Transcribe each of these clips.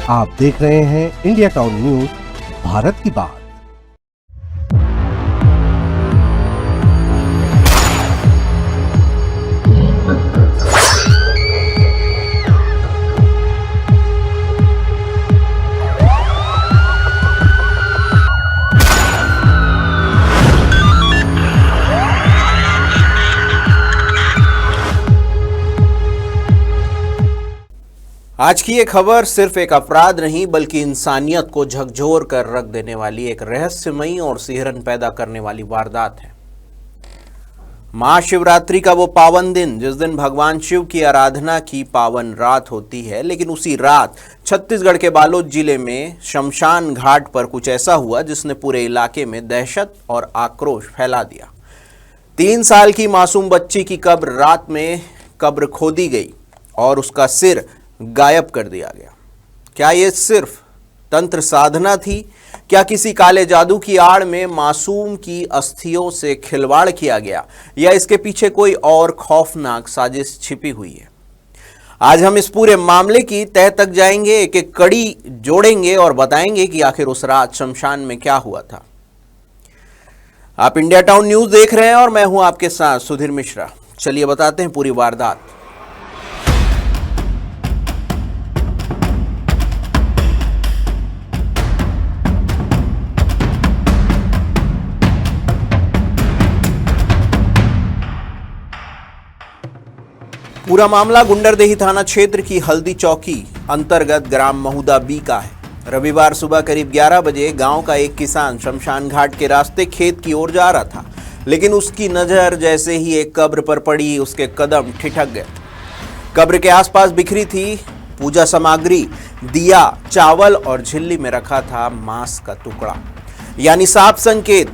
आप देख रहे हैं इंडिया टाउन न्यूज, भारत की बात। आज की ये खबर सिर्फ एक अपराध नहीं बल्कि इंसानियत को झकझोर कर रख देने वाली एक रहस्यमयी और सिहरन पैदा करने वाली वारदात है। महाशिवरात्रि का वो पावन दिन जिस दिन भगवान शिव की आराधना की पावन रात होती है, लेकिन उसी रात छत्तीसगढ़ के बालोद जिले में शमशान घाट पर कुछ ऐसा हुआ जिसने पूरे इलाके में दहशत और आक्रोश फैला दिया। 3 साल की मासूम बच्ची की कब्र खोदी गई और उसका सिर गायब कर दिया गया। क्या ये सिर्फ तंत्र साधना थी? क्या किसी काले जादू की आड़ में मासूम की अस्थियों से खिलवाड़ किया गया, या इसके पीछे कोई और खौफनाक साजिश छिपी हुई है? आज हम इस पूरे मामले की तह तक जाएंगे, एक एक कड़ी जोड़ेंगे और बताएंगे कि आखिर उस रात शमशान में क्या हुआ था। आप इंडिया टाउन न्यूज देख रहे हैं और मैं हूं आपके साथ सुधीर मिश्रा। चलिए बताते हैं पूरी वारदात। पूरा मामला गुंडरदेही थाना क्षेत्र की हल्दी चौकी अंतर्गत ग्राम महुदा बी का है। रविवार सुबह करीब 11 बजे गांव का एक किसान शमशान घाट के रास्ते खेत की ओर जा रहा था, लेकिन उसकी नजर जैसे ही एक कब्र पर पड़ी उसके कदम ठिठक गए। कब्र के आसपास बिखरी थी पूजा सामग्री, दिया, चावल और झिल्ली में रखा था मांस का टुकड़ा, यानी साफ संकेत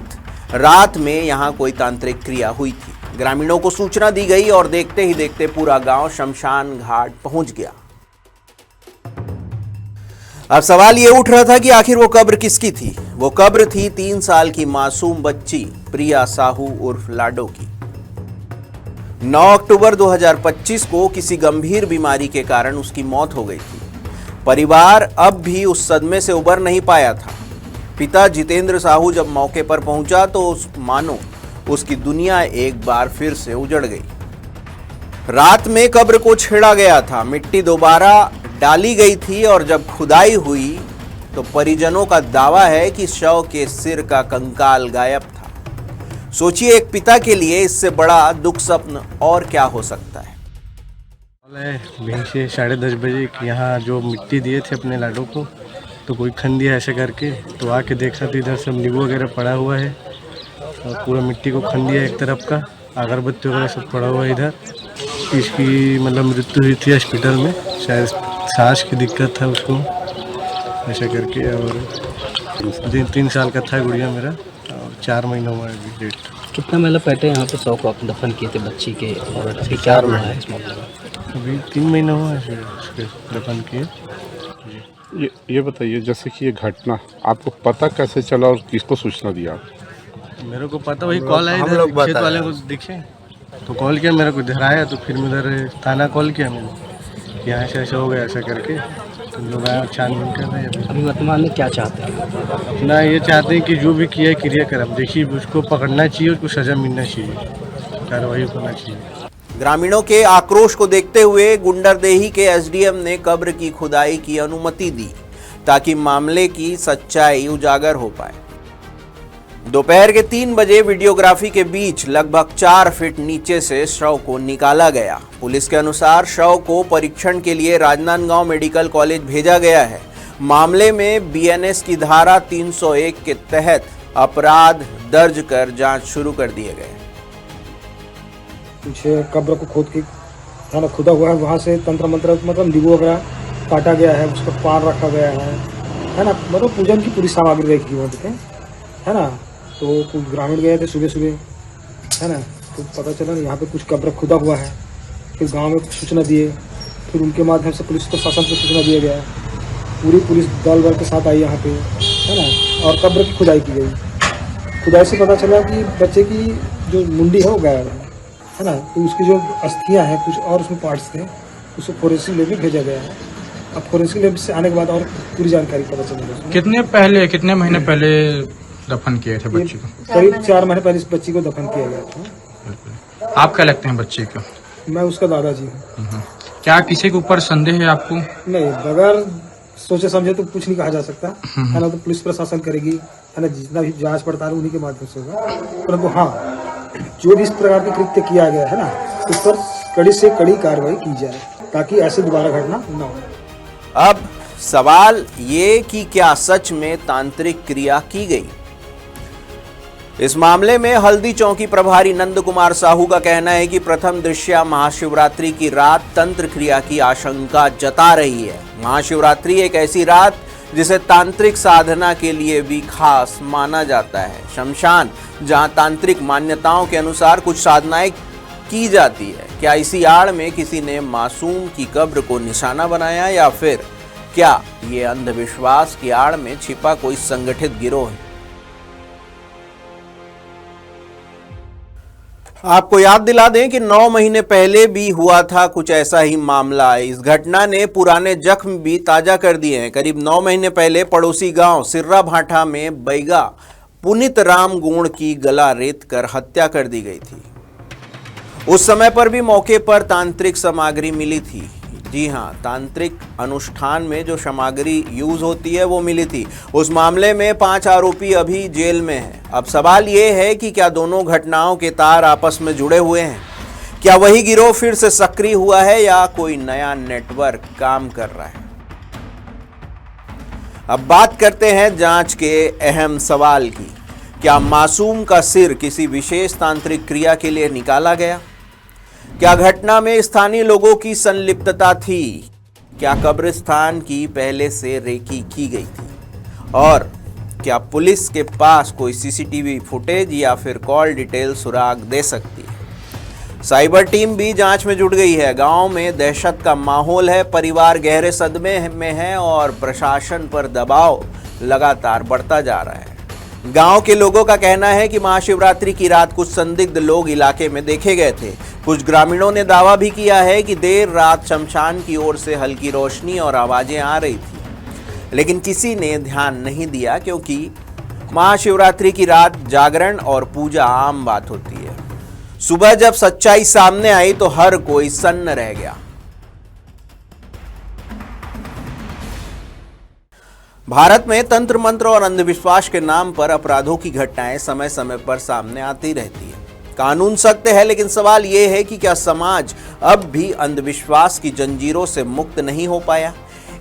रात में यहां कोई तांत्रिक क्रिया हुई थी। ग्रामीणों को सूचना दी गई और देखते ही देखते पूरा गांव शमशान घाट पहुंच गया। अब सवाल ये उठ रहा था कि आखिर वो कब्र किसकी थी? वो कब्र थी 3 साल की मासूम बच्ची प्रिया साहू उर्फ लाडो की। 9 अक्टूबर 2025 को किसी गंभीर बीमारी के कारण उसकी मौत हो गई थी। परिवार अब भी उस सदमे से उबर नहीं पाया था। पिता जितेंद्र साहू जब मौके पर पहुंचा तो मानो उसकी दुनिया एक बार फिर से उजड़ गई। रात में कब्र को छेड़ा गया था, मिट्टी दोबारा डाली गई थी और जब खुदाई हुई तो परिजनों का दावा है कि शव के सिर का कंकाल गायब था। सोचिए, एक पिता के लिए इससे बड़ा दुख स्वप्न और क्या हो सकता है। दिन से 10:30 बजे यहाँ जो मिट्टी दिए थे अपने लाडो को, तो कोई खन दिया ऐसे करके, तो आके देखा तो इधर सब नींबू वगैरह पड़ा हुआ है और पूरा मिट्टी को खन दिया एक तरफ का, अगरबत्ती वगैरह सब पड़ा हुआ है इधर। इसकी मतलब मृत्यु हुई थी हॉस्पिटल में, शायद सांस की दिक्कत था उसको ऐसा करके। और 3 साल का था गुड़िया मेरा और 4 महीना हुआ है डेट। कितना मतलब पहले यहाँ पे शव को आप दफन किए थे बच्ची के, और अभी क्या हुआ है इस मामले में? अभी 3 महीना हुआ है उसके दफन किए। ये बताइए, जैसे कि ये घटना आपको पता कैसे चला और किसको सूचना दिया? मेरे को पता, वही कॉल आया इधर खेत वाले को दिखे तो कॉल किया, मेरे को इधर आया तो फिर मैं इधर थाना कॉल किया मैंने, यहाँ से ऐसा हो गया ऐसा करके। तो लोग आए छानबीन कर रहे हैं। अभी वर्तमान में क्या चाहते हैं? ना ये चाहते हैं कि जो भी किया है क्रियाक्रम देखिए, उसको पकड़ना चाहिए, उसको सजा मिलना चाहिए, कार्रवाई होना चाहिए। ग्रामीणों के आक्रोश को देखते हुए गुंडरदेही के एसडीएम ने कब्र की खुदाई की अनुमति दी ताकि मामले की सच्चाई उजागर हो पाए। दोपहर के 3 बजे वीडियोग्राफी के बीच लगभग 4 फीट नीचे से शव को निकाला गया। पुलिस के अनुसार शव को परीक्षण के लिए राजनांदगांव मेडिकल कॉलेज भेजा गया है। मामले में बीएनएस की धारा 301 के तहत अपराध दर्ज कर जांच शुरू कर दिए गए। पीछे कब्र को खोद के खुदा हुआ है, वहाँ से तंत्र मंत्र मतलब नींबू वगैरह काटा गया है, उसका पान रखा गया है ना, मतलब पूजन की पूरी सामग्री रखी हुई है ना। तो कुछ ग्रामीण गए थे सुबह है ना, तो पता चला यहाँ पे कुछ कब्र खुदा हुआ है। फिर गांव में सूचना दिए, फिर उनके माध्यम से पुलिस को शासन को सूचना दिया गया। पूरी पुलिस दल बल के साथ आई यहाँ पे है ना, और कब्र की खुदाई की गई। खुदाई से पता चला कि बच्चे की जो मुंडी है वो गायब है ना, तो उसकी जो अस्थियाँ हैं कुछ और उसमें पार्ट्स थे, उसको फोरेंसिक लैब में भेजा गया है। अब फोरेंसिक लैब से आने के बाद और पूरी जानकारी पता चलेगी उसमें। कितने महीने पहले दफन किए थे बच्ची को? करीब 4 महीने पहले इस बच्ची को दफन किया गया था। आप क्या लगते हैं बच्ची को? मैं उसका दादाजी हूँ। क्या किसी के ऊपर संदेह है आपको? नहीं, बगैर सोचे समझे तो कुछ नहीं कहा जा सकता है ना। तो पुलिस प्रशासन करेगी, है ना, जितना भी जांच पड़ताल उन्हीं के माध्यम से होगा। परंतु हाँ, जो भी इस प्रकार के कृत्य किया गया है ना, उस पर कड़ी से कड़ी कार्रवाई की जाए ताकि ऐसे दोबारा घटना न हो। अब सवाल ये कि क्या सच में तांत्रिक क्रिया की गई? इस मामले में हल्दी चौकी प्रभारी नंद कुमार साहू का कहना है कि प्रथम दृष्टया महाशिवरात्रि की रात तंत्र क्रिया की आशंका जता रही है। महाशिवरात्रि एक ऐसी रात जिसे तांत्रिक साधना के लिए भी खास माना जाता है। शमशान जहां तांत्रिक मान्यताओं के अनुसार कुछ साधनाएं की जाती है, क्या इसी आड़ में किसी ने मासूम की कब्र को निशाना बनाया, या फिर क्या ये अंधविश्वास की आड़ में छिपा कोई संगठित गिरोह है? आपको याद दिला दें कि 9 महीने पहले भी हुआ था कुछ ऐसा ही मामला। इस घटना ने पुराने जख्म भी ताजा कर दिए हैं। करीब 9 महीने पहले पड़ोसी गांव सिर्रा भाठा में बैगा पुनित राम गोण की गला रेत कर हत्या कर दी गई थी। उस समय पर भी मौके पर तांत्रिक सामग्री मिली थी। जी हां, तांत्रिक अनुष्ठान में जो सामग्री यूज होती है वो मिली थी। उस मामले में 5 आरोपी अभी जेल में हैं। अब सवाल ये है कि क्या दोनों घटनाओं के तार आपस में जुड़े हुए हैं? क्या वही गिरोह फिर से सक्रिय हुआ है या कोई नया नेटवर्क काम कर रहा है? अब बात करते हैं जांच के अहम सवाल की। क्या मासूम का सिर किसी विशेष तांत्रिक क्रिया के लिए निकाला गया? क्या घटना में स्थानीय लोगों की संलिप्तता थी? क्या कब्रिस्तान की पहले से रेकी की गई थी? और क्या पुलिस के पास कोई सीसीटीवी फुटेज या फिर कॉल डिटेल सुराग दे सकती है? साइबर टीम भी जांच में जुट गई है। गांव में दहशत का माहौल है, परिवार गहरे सदमे में है और प्रशासन पर दबाव लगातार बढ़ता जा रहा है। गांव के लोगों का कहना है कि महाशिवरात्रि की रात कुछ संदिग्ध लोग इलाके में देखे गए थे। कुछ ग्रामीणों ने दावा भी किया है कि देर रात शमशान की ओर से हल्की रोशनी और आवाजें आ रही थी, लेकिन किसी ने ध्यान नहीं दिया क्योंकि महाशिवरात्रि की रात जागरण और पूजा आम बात होती है। सुबह जब सच्चाई सामने आई तो हर कोई सन्न रह गया। भारत में तंत्र मंत्र और अंधविश्वास के नाम पर अपराधों की घटनाएं समय समय पर सामने आती रहती है। कानून सख्त है, लेकिन सवाल यह है कि क्या समाज अब भी अंधविश्वास की जंजीरों से मुक्त नहीं हो पाया?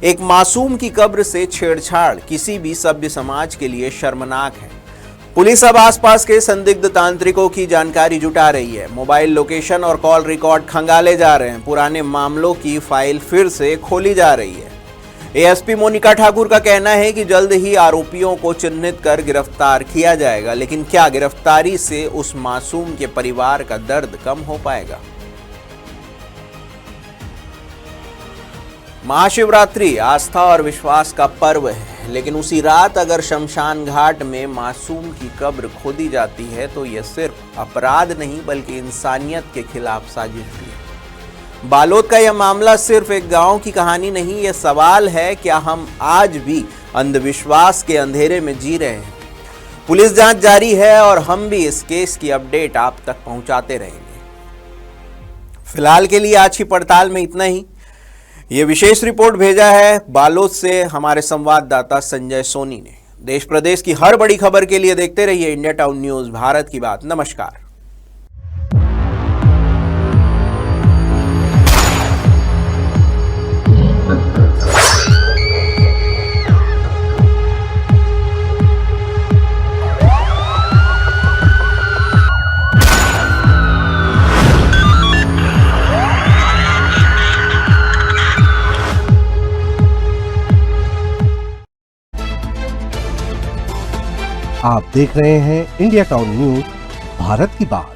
एक मासूम की कब्र से छेड़छाड़ किसी भी सभ्य समाज के लिए शर्मनाक है। पुलिस अब आसपास के संदिग्ध तांत्रिकों की जानकारी जुटा रही है। मोबाइल लोकेशन और कॉल रिकॉर्ड खंगाले जा रहे हैं। पुराने मामलों की फाइल फिर से खोली जा रही है। एएसपी मोनिका ठाकुर का कहना है कि जल्द ही आरोपियों को चिन्हित कर गिरफ्तार किया जाएगा, लेकिन क्या गिरफ्तारी से उस मासूम के परिवार का दर्द कम हो पाएगा? महाशिवरात्रि आस्था और विश्वास का पर्व है, लेकिन उसी रात अगर शमशान घाट में मासूम की कब्र खोदी जाती है तो यह सिर्फ अपराध नहीं बल्कि इंसानियत के खिलाफ साजिश भी है। बालोद का यह मामला सिर्फ एक गांव की कहानी नहीं, यह सवाल है क्या हम आज भी अंधविश्वास के अंधेरे में जी रहे हैं? पुलिस जांच जारी है और हम भी इस केस की अपडेट आप तक पहुंचाते रहेंगे। फिलहाल के लिए आज की पड़ताल में इतना ही। यह विशेष रिपोर्ट भेजा है बालोद से हमारे संवाददाता संजय सोनी ने। देश प्रदेश की हर बड़ी खबर के लिए देखते रहिए इंडिया टाउन न्यूज, भारत की बात। नमस्कार। आप देख रहे हैं इंडिया टाउन न्यूज, भारत की बात।